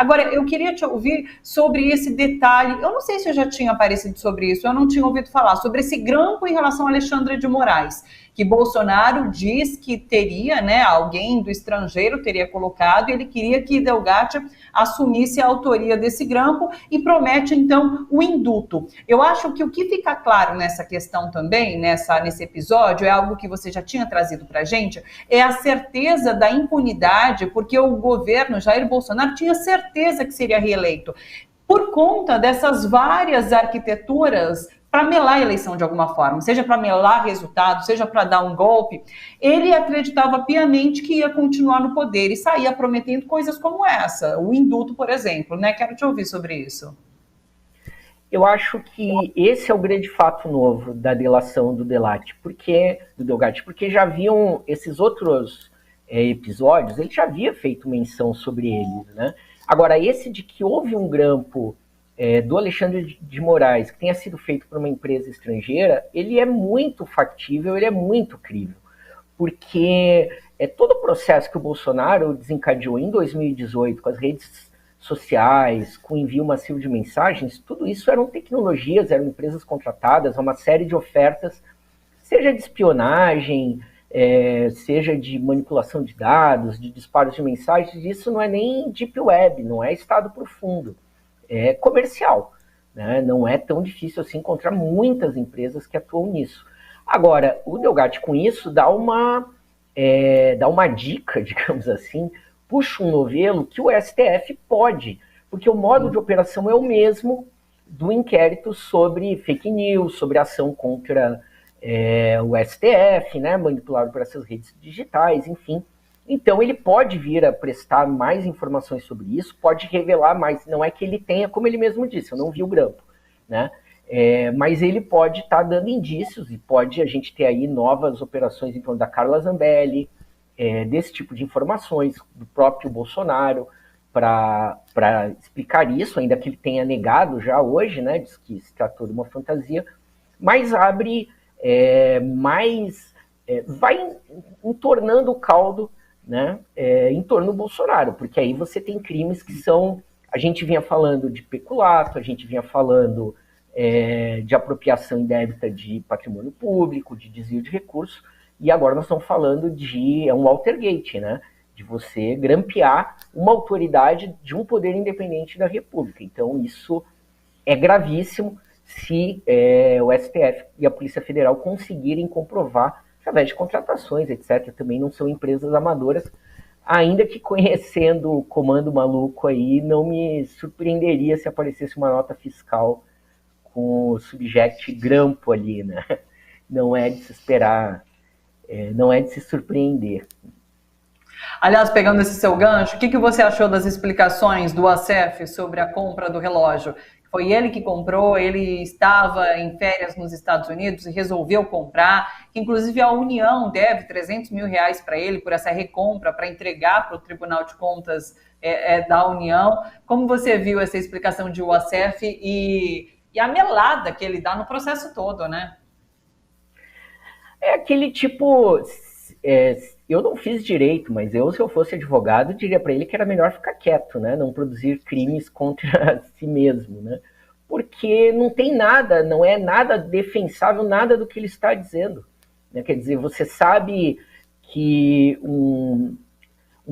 Agora, eu queria te ouvir sobre esse detalhe. Eu não sei se eu já tinha aparecido sobre isso, eu não tinha ouvido falar sobre esse grampo em relação a Alexandre de Moraes, que Bolsonaro diz que teria, né, alguém do estrangeiro teria colocado, e ele queria que Delgatti assumisse a autoria desse grampo e promete, então, o indulto. Eu acho que o que fica claro nessa questão também, nesse episódio, é algo que você já tinha trazido para a gente, é a certeza da impunidade, porque o governo Jair Bolsonaro tinha certeza que seria reeleito, por conta dessas várias arquiteturas para melar a eleição de alguma forma, seja para melar resultado, seja para dar um golpe. Ele acreditava piamente que ia continuar no poder e saía prometendo coisas como essa, o indulto, por exemplo, né? Quero te ouvir sobre isso. Eu acho que esse é o grande fato novo da delação do Delgatti, porque já haviam esses outros episódios, ele já havia feito menção sobre eles, né? Agora, esse de que houve um grampo do Alexandre de Moraes, que tenha sido feito por uma empresa estrangeira, ele é muito factível, ele é muito crível, porque todo o processo que o Bolsonaro desencadeou em 2018 com as redes sociais, com envio massivo de mensagens, tudo isso eram tecnologias, eram empresas contratadas, uma série de ofertas, seja de espionagem, seja de manipulação de dados, de disparos de mensagens, isso não é nem deep web, não é estado profundo, é comercial, né? Não é tão difícil assim encontrar muitas empresas que atuam nisso. Agora, o Delgatti com isso dá uma dica, digamos assim, puxa um novelo que o STF pode, porque o modo de operação é o mesmo do inquérito sobre fake news, sobre ação contra o STF, né, manipulado por essas redes digitais, enfim. Então ele pode vir a prestar mais informações sobre isso, pode revelar mais, não é que ele tenha, como ele mesmo disse, eu não vi o grampo, né? Mas ele pode estar dando indícios e pode a gente ter aí novas operações em torno da Carla Zambelli, desse tipo de informações, do próprio Bolsonaro, para explicar isso, ainda que ele tenha negado já hoje, né, diz que se tratou de uma fantasia, mas abre vai entornando o caldo, né, em torno do Bolsonaro, porque aí você tem crimes que são, a gente vinha falando de peculato, a gente vinha falando de apropriação indébita de patrimônio público, de desvio de recursos, e agora nós estamos falando de um Watergate, né? De você grampear uma autoridade de um poder independente da República. Então isso é gravíssimo se o STF e a Polícia Federal conseguirem comprovar através de contratações, etc. Também não são empresas amadoras, ainda que conhecendo o comando maluco aí, não me surpreenderia se aparecesse uma nota fiscal com o subject grampo ali, né? Não é de se esperar, não é de se surpreender. Aliás, pegando esse seu gancho, o que você achou das explicações do ACF sobre a compra do relógio? Foi ele que comprou, ele estava em férias nos Estados Unidos e resolveu comprar, que inclusive a União deve 300 mil reais para ele por essa recompra, para entregar para o Tribunal de Contas da União. Como você viu essa explicação de UACF e a melada que ele dá no processo todo, né? É aquele tipo... eu não fiz direito, mas se eu fosse advogado, diria para ele que era melhor ficar quieto, né? Não produzir crimes contra si mesmo, né? Porque não tem nada, não é nada defensável, nada do que ele está dizendo, né? Quer dizer, você sabe que um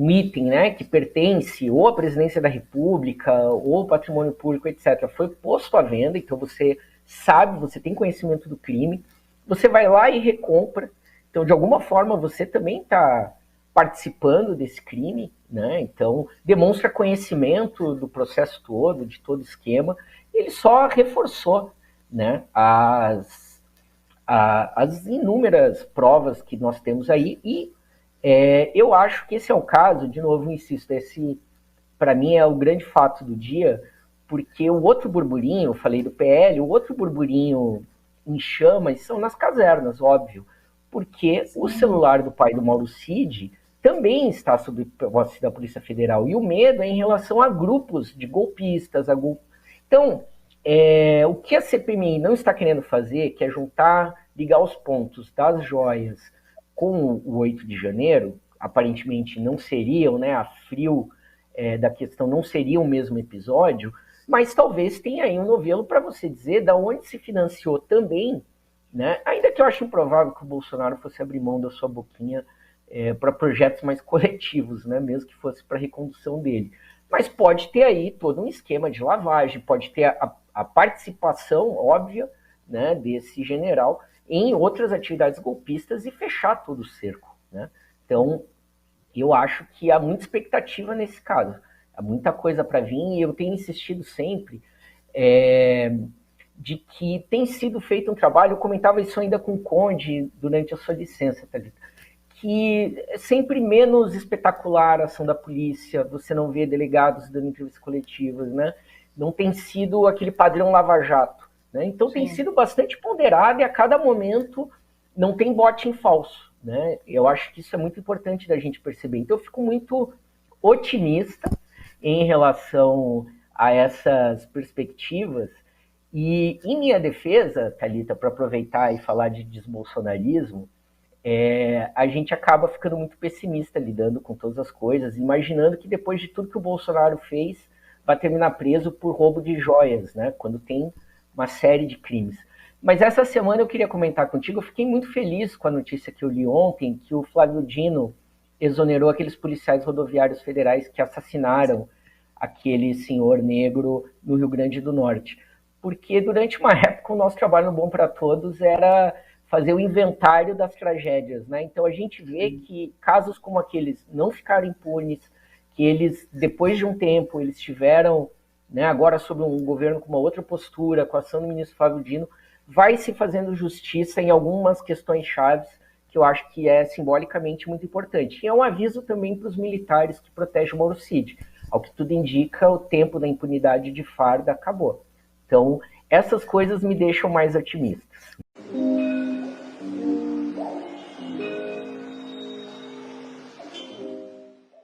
item, né, que pertence ou à presidência da República ou ao patrimônio público, etc., foi posto à venda, então você sabe, você tem conhecimento do crime, você vai lá e recompra. Então, de alguma forma, você também está participando desse crime, né? Então, demonstra conhecimento do processo todo, de todo o esquema. Ele só reforçou, né, as inúmeras provas que nós temos aí. E eu acho que esse é o caso, de novo, insisto, esse, para mim, é o grande fato do dia, porque o outro burburinho, eu falei do PL, o outro burburinho em chamas são nas casernas, óbvio. Porque o celular do pai do Mauro Cid também está sob posse da Polícia Federal. E o medo é em relação a grupos de golpistas. Então, o que a CPMI não está querendo fazer, que é ligar os pontos das joias com o 8 de janeiro, aparentemente não seriam, né, a frio, da questão não seria o mesmo episódio, mas talvez tenha aí um novelo para você dizer da onde se financiou também, né? Ainda que eu acho improvável que o Bolsonaro fosse abrir mão da sua boquinha para projetos mais coletivos, né? Mesmo que fosse para a recondução dele. Mas pode ter aí todo um esquema de lavagem, pode ter a participação óbvia, né, desse general em outras atividades golpistas e fechar todo o cerco, né? Então, eu acho que há muita expectativa nesse caso. Há muita coisa para vir e eu tenho insistido sempre de que tem sido feito um trabalho, eu comentava isso ainda com o Conde durante a sua licença, Thalita, que é sempre menos espetacular a ação da polícia, você não vê delegados dando entrevistas coletivas, né? Não tem sido aquele padrão lava-jato, né? Então Sim. Tem sido bastante ponderado e a cada momento não tem bote em falso, né? Eu acho que isso é muito importante da gente perceber. Então eu fico muito otimista em relação a essas perspectivas e em minha defesa, Thalita, para aproveitar e falar de desbolsonarismo, a gente acaba ficando muito pessimista lidando com todas as coisas, imaginando que depois de tudo que o Bolsonaro fez, vai terminar preso por roubo de joias, né? Quando tem uma série de crimes. Mas essa semana eu queria comentar contigo, eu fiquei muito feliz com a notícia que eu li ontem, que o Flávio Dino exonerou aqueles policiais rodoviários federais que assassinaram aquele senhor negro no Rio Grande do Norte. Porque durante uma época o nosso trabalho no Bom para Todos era fazer o inventário das tragédias, né? Então a gente vê que casos como aqueles não ficaram impunes, que eles, depois de um tempo, eles tiveram, né, agora sob um governo com uma outra postura, com a ação do ministro Flávio Dino, vai se fazendo justiça em algumas questões chaves que eu acho que é simbolicamente muito importante. E é um aviso também para os militares que protegem o Mauro Cid. Ao que tudo indica, o tempo da impunidade de farda acabou. Então, essas coisas me deixam mais otimistas.